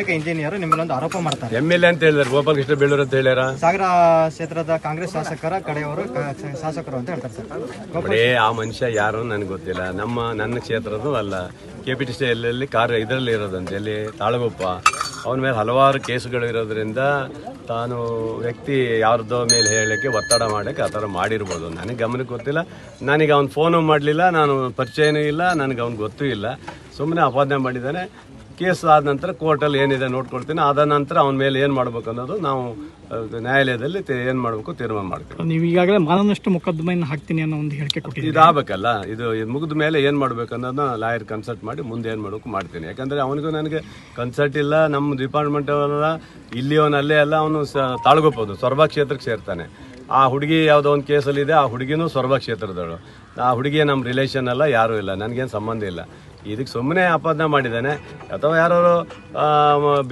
ಸಹಾಯಕ ಇಂಜಿನಿಯರ್ ನಿಮ್ಮಲ್ಲೊಂದು ಆರೋಪ ಮಾಡ್ತಾರೆ. MLA ಅಂತ ಹೇಳಿದಾರೆ, ಗೋಪಾಲ್ ಕೃಷ್ಣ ಬೇಳೂರು ಅಂತ ಹೇಳ್ಯಾರ. ಸಾಗರ ಕ್ಷೇತ್ರದ ಕಾಂಗ್ರೆಸ್ ಶಾಸಕರ ಕಡೆಯವರು ಶಾಸಕರು ಅಂತ ಹೇಳ್ತಾರೆ ಸರ್. ಆ ಮನುಷ್ಯ ಯಾರು ನನಗೆ ಗೊತ್ತಿಲ್ಲ. ನನ್ನ ಕ್ಷೇತ್ರದ್ದು ಅಲ್ಲ. KPTCL ಇದರಲ್ಲಿ ಇರೋದಂತೆ, ಅಲ್ಲಿ ತಾಳಗುಪ್ಪ. ಅವನ ಮೇಲೆ ಹಲವಾರು ಕೇಸುಗಳು ಇರೋದ್ರಿಂದ ತಾನು ವ್ಯಕ್ತಿ ಯಾರ್ದೋ ಮೇಲೆ ಹೇಳಲಿಕ್ಕೆ ಒತ್ತಡ ಮಾಡೋಕ್ಕೆ ಆ ಥರ ಮಾಡಿರ್ಬೋದು. ನನಗೆ ಗಮನಕ್ಕೆ ಗೊತ್ತಿಲ್ಲ. ನನಗೆ ಅವ್ನು ಫೋನು ಮಾಡಲಿಲ್ಲ, ನಾನು ಪರಿಚಯನೂ ಇಲ್ಲ, ನನಗೆ ಅವ್ನು ಗೊತ್ತೂ ಇಲ್ಲ. ಸುಮ್ಮನೆ ಅಪಾದನೆ ಮಾಡಿದ್ದಾನೆ. ಕೇಸ್ ಆದ ನಂತರ ಕೋರ್ಟಲ್ಲಿ ಏನಿದೆ ನೋಡ್ಕೊಳ್ತೀನಿ. ಆದ ನಂತರ ಅವನ ಮೇಲೆ ಏನು ಮಾಡಬೇಕು ಅನ್ನೋದು ನಾವು ನ್ಯಾಯಾಲಯದಲ್ಲಿ ಏನು ಮಾಡಬೇಕು ತೀರ್ಮಾನ ಮಾಡ್ತೀವಿ. ನೀವು ಈಗಾಗಲೇ ಮಾನನಷ್ಟ ಮೊಕದ್ದಮೆಯನ್ನು ಹಾಕ್ತೀನಿ ಅನ್ನೋ ಒಂದು ಹೇಳಿಕೆ ಕೊಟ್ಟಿದ್ದೀರಿ. ಇದಾಗಬೇಕಲ್ಲ, ಇದು ಮುಗಿದ ಮೇಲೆ ಏನು ಮಾಡಬೇಕು ಅನ್ನೋದನ್ನ ಲಾಯರ್ ಕನ್ಸಲ್ಟ್ ಮಾಡಿ ಮುಂದೆ ಏನು ಮಾಡಬೇಕು ಮಾಡ್ತೀನಿ. ಯಾಕಂದರೆ ಅವನಿಗೂ ನನಗೆ ಕನ್ಸಲ್ಟ್ ಇಲ್ಲ. ನಮ್ಮ ಡಿಪಾರ್ಟ್ಮೆಂಟ್ ಅಲ್ಲ, ಇಲ್ಲಿ ಅವನಲ್ಲೇ ಅಲ್ಲ, ಅವನು ತಾಳ್ಗೋಬೋದು ಸೊರಬ ಕ್ಷೇತ್ರಕ್ಕೆ ಸೇರ್ತಾನೆ. ಆ ಹುಡುಗಿ ಯಾವುದೋ ಒಂದು ಕೇಸಲ್ಲಿದೆ, ಆ ಹುಡುಗಿನೂ ಸೊರಬ ಕ್ಷೇತ್ರದವಳು. ಆ ಹುಡುಗಿ ನಮ್ಮ ರಿಲೇಷನ್ ಅಲ್ಲ, ಯಾರೂ ಇಲ್ಲ, ನನಗೇನು ಸಂಬಂಧ ಇಲ್ಲ. ಇದಕ್ಕೆ ಸುಮ್ಮನೆ ಆಪಾದನೆ ಮಾಡಿದ್ದಾನೆ ಅಥವಾ ಯಾರು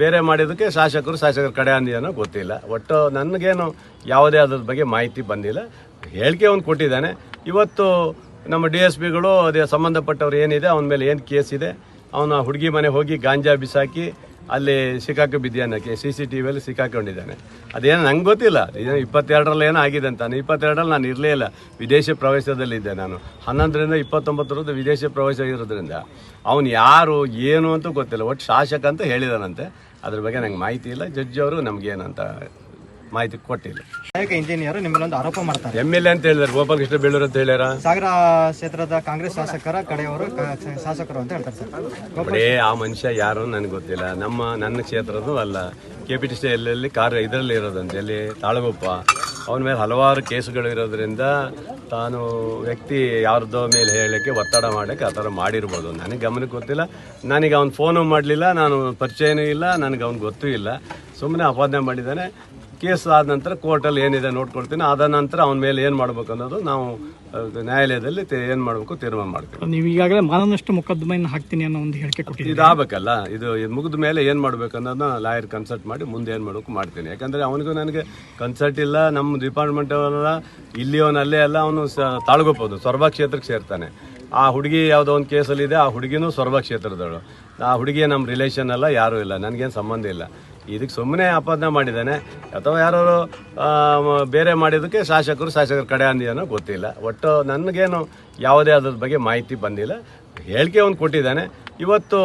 ಬೇರೆ ಮಾಡಿದ್ದಕ್ಕೆ ಶಾಸಕರ ಕಡೆ ಅಂದಿಯಾನೋ ಗೊತ್ತಿಲ್ಲ. ಒಟ್ಟು ನನಗೇನು ಯಾವುದೇ ಅದ್ರ ಬಗ್ಗೆ ಮಾಹಿತಿ ಬಂದಿಲ್ಲ. ಹೇಳಿಕೆ ಅವ್ನು ಕೊಟ್ಟಿದ್ದಾನೆ. ಇವತ್ತು ನಮ್ಮ DSPಗಳು ಅದೇ ಸಂಬಂಧಪಟ್ಟವ್ರು ಏನಿದೆ ಅವನ ಮೇಲೆ ಏನು ಕೇಸ್ ಇದೆ, ಅವನ ಹುಡುಗಿ ಮನೆ ಹೋಗಿ ಗಾಂಜಾ ಬಿಸಾಕಿ ಅಲ್ಲಿ ಸಿಕ್ಕಾಕಿ ಬಿದ್ಯಾನಕ್ಕೆ CCTVಯಲ್ಲಿ ಸಿಕ್ಕಾಕೊಂಡಿದ್ದಾನೆ. ಅದೇನು ನಂಗೆ ಗೊತ್ತಿಲ್ಲ. 22ರಲ್ಲಿ ಏನೋ ಆಗಿದೆ ಅಂತ. 22ರಲ್ಲಿ ನಾನು ಇರಲೇ ಇಲ್ಲ, ವಿದೇಶಿ ಪ್ರವೇಶದಲ್ಲಿದ್ದೆ ನಾನು. 11ರಿಂದ 29 ವಿದೇಶಿ ಪ್ರವೇಶ ಇರೋದ್ರಿಂದ ಅವನು ಯಾರು ಏನು ಅಂತ ಗೊತ್ತಿಲ್ಲ. ಒಟ್ಟು ಶಾಸಕ ಅಂತ ಹೇಳಿದಾನಂತೆ. ಅದ್ರ ಬಗ್ಗೆ ನಂಗೆ ಮಾಹಿತಿ ಇಲ್ಲ. ಜಡ್ಜ್ ಅವರು ನಮಗೇನಂತ ಮಾಹಿತಿ ಕೊಟ್ಟಿಲ್ಲ. ಸಹಾಯಕ ಇಂಜಿನಿಯರ್ ನಿಮ್ಮಲ್ಲೊಂದು ಆರೋಪ ಮಾಡ್ತಾರೆ. MLA ಅಂತ ಹೇಳಿದಾರೆ, ಗೋಪಾಲ್ ಕೃಷ್ಣ ಬೇಳೂರು ಅಂತ ಹೇಳ್ಯಾರ. ಸಾಗರ ಕ್ಷೇತ್ರದ ಕಾಂಗ್ರೆಸ್ ಶಾಸಕರ ಕಡೆಯವರು ಶಾಸಕರು ಅಂತ ಹೇಳ್ತಾರೆ ಸರ್. ಆ ಮನುಷ್ಯ ಯಾರು ನನಗೆ ಗೊತ್ತಿಲ್ಲ. ನನ್ನ ಕ್ಷೇತ್ರದ್ದು ಅಲ್ಲ. KPTCL ಇದರಲ್ಲಿ ಇರೋದಂತೆ, ಅಲ್ಲಿ ತಾಳಗುಪ್ಪ. ಅವನ ಮೇಲೆ ಹಲವಾರು ಕೇಸುಗಳು ಇರೋದ್ರಿಂದ ತಾನು ವ್ಯಕ್ತಿ ಯಾರ್ದೋ ಮೇಲೆ ಹೇಳಲಿಕ್ಕೆ ಒತ್ತಡ ಮಾಡೋಕ್ಕೆ ಆ ಥರ ಮಾಡಿರ್ಬೋದು. ನನಗೆ ಗಮನಕ್ಕೆ ಗೊತ್ತಿಲ್ಲ. ನನಗೆ ಅವ್ನು ಫೋನು ಮಾಡಲಿಲ್ಲ, ನಾನು ಪರಿಚಯನೂ ಇಲ್ಲ, ನನಗೆ ಅವ್ನು ಗೊತ್ತೂ ಇಲ್ಲ. ಸುಮ್ಮನೆ ಅಪಾದನೆ ಮಾಡಿದ್ದಾನೆ. ಕೇಸ್ ಆದ ನಂತರ ಕೋರ್ಟಲ್ಲಿ ಏನಿದೆ ನೋಡ್ಕೊಳ್ತೀನಿ. ಆದ ನಂತರ ಅವನ ಮೇಲೆ ಏನು ಮಾಡಬೇಕು ಅನ್ನೋದು ನಾವು ನ್ಯಾಯಾಲಯದಲ್ಲಿ ಏನು ಮಾಡಬೇಕು ತೀರ್ಮಾನ ಮಾಡ್ತೀವಿ. ನೀವು ಈಗಾಗಲೇ ಮಾನನಷ್ಟ ಮೊಕದ್ದಮೆಯನ್ನು ಹಾಕ್ತೀನಿ ಅನ್ನೋ ಒಂದು ಹೇಳಿಕೆ ಕೊಟ್ಟಿದ್ದೀರಿ. ಇದಾಗಬೇಕಲ್ಲ, ಇದು ಮುಗಿದ ಮೇಲೆ ಏನು ಮಾಡಬೇಕು ಅನ್ನೋದನ್ನ ಲಾಯರ್ ಕನ್ಸಲ್ಟ್ ಮಾಡಿ ಮುಂದೆ ಏನು ಮಾಡಬೇಕು ಮಾಡ್ತೀನಿ. ಯಾಕಂದರೆ ಅವನಿಗೂ ನನಗೆ ಕನ್ಸಲ್ಟ್ ಇಲ್ಲ. ನಮ್ಮ ಡಿಪಾರ್ಟ್ಮೆಂಟ್ ಅಲ್ಲ, ಇಲ್ಲಿ ಅವನಲ್ಲೇ ಅಲ್ಲ, ಅವನು ತಾಳ್ಗೋಬೋದು ಸೊರಬ ಕ್ಷೇತ್ರಕ್ಕೆ ಸೇರ್ತಾನೆ. ಆ ಹುಡುಗಿ ಯಾವುದೋ ಒಂದು ಕೇಸಲ್ಲಿದೆ, ಆ ಹುಡುಗಿನೂ ಸೊರಬ ಕ್ಷೇತ್ರದವಳು. ಆ ಹುಡುಗಿ ನಮ್ಮ ರಿಲೇಷನ್ ಅಲ್ಲ, ಯಾರೂ ಇಲ್ಲ, ನನಗೇನು ಸಂಬಂಧ ಇಲ್ಲ. ಇದಕ್ಕೆ ಸುಮ್ಮನೆ ಆಪಾದನೆ ಮಾಡಿದ್ದಾನೆ ಅಥವಾ ಯಾರು ಬೇರೆ ಮಾಡಿದ್ದಕ್ಕೆ ಶಾಸಕರ ಕಡೆ ಅಂದಿಯಾನೋ ಗೊತ್ತಿಲ್ಲ. ಒಟ್ಟು ನನಗೇನು ಯಾವುದೇ ಅದ್ರ ಬಗ್ಗೆ ಮಾಹಿತಿ ಬಂದಿಲ್ಲ. ಹೇಳಿಕೆ ಅವ್ನು ಕೊಟ್ಟಿದ್ದಾನೆ. ಇವತ್ತು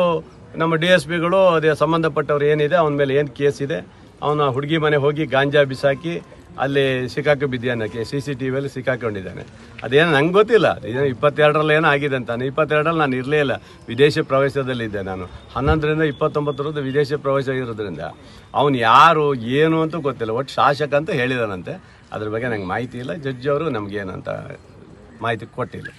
ನಮ್ಮ DSPಗಳು ಅದೇ ಸಂಬಂಧಪಟ್ಟವ್ರು ಏನಿದೆ ಅವನ ಮೇಲೆ ಏನು ಕೇಸ್ ಇದೆ, ಅವನ ಹುಡುಗಿ ಮನೆ ಹೋಗಿ ಗಾಂಜಾ ಬಿಸಾಕಿ ಅಲ್ಲಿ ಸಿಕ್ಕಾಕಿ ಬಿದ್ಯಾನಕ್ಕೆ CCTVಯಲ್ಲಿ ಸಿಕ್ಕಾಕೊಂಡಿದ್ದಾನೆ. ಅದೇನು ನಂಗೆ ಗೊತ್ತಿಲ್ಲ. 22ರಲ್ಲಿ ಏನೋ ಆಗಿದೆ ಅಂತ. 22ರಲ್ಲಿ ನಾನು ಇರಲೇ ಇಲ್ಲ, ವಿದೇಶಿ ಪ್ರವೇಶದಲ್ಲಿದ್ದೆ ನಾನು. 11ರಿಂದ 29 ವಿದೇಶಿ ಪ್ರವೇಶ ಇರೋದ್ರಿಂದ ಅವನು ಯಾರು ಏನು ಅಂತ ಗೊತ್ತಿಲ್ಲ. ಒಟ್ಟು ಶಾಸಕ ಅಂತ ಹೇಳಿದಾನಂತೆ. ಅದ್ರ ಬಗ್ಗೆ ನಂಗೆ ಮಾಹಿತಿ ಇಲ್ಲ. ಜಡ್ಜ್ ಅವರು ನಮಗೇನಂತ ಮಾಹಿತಿ ಕೊಟ್ಟಿಲ್ಲ.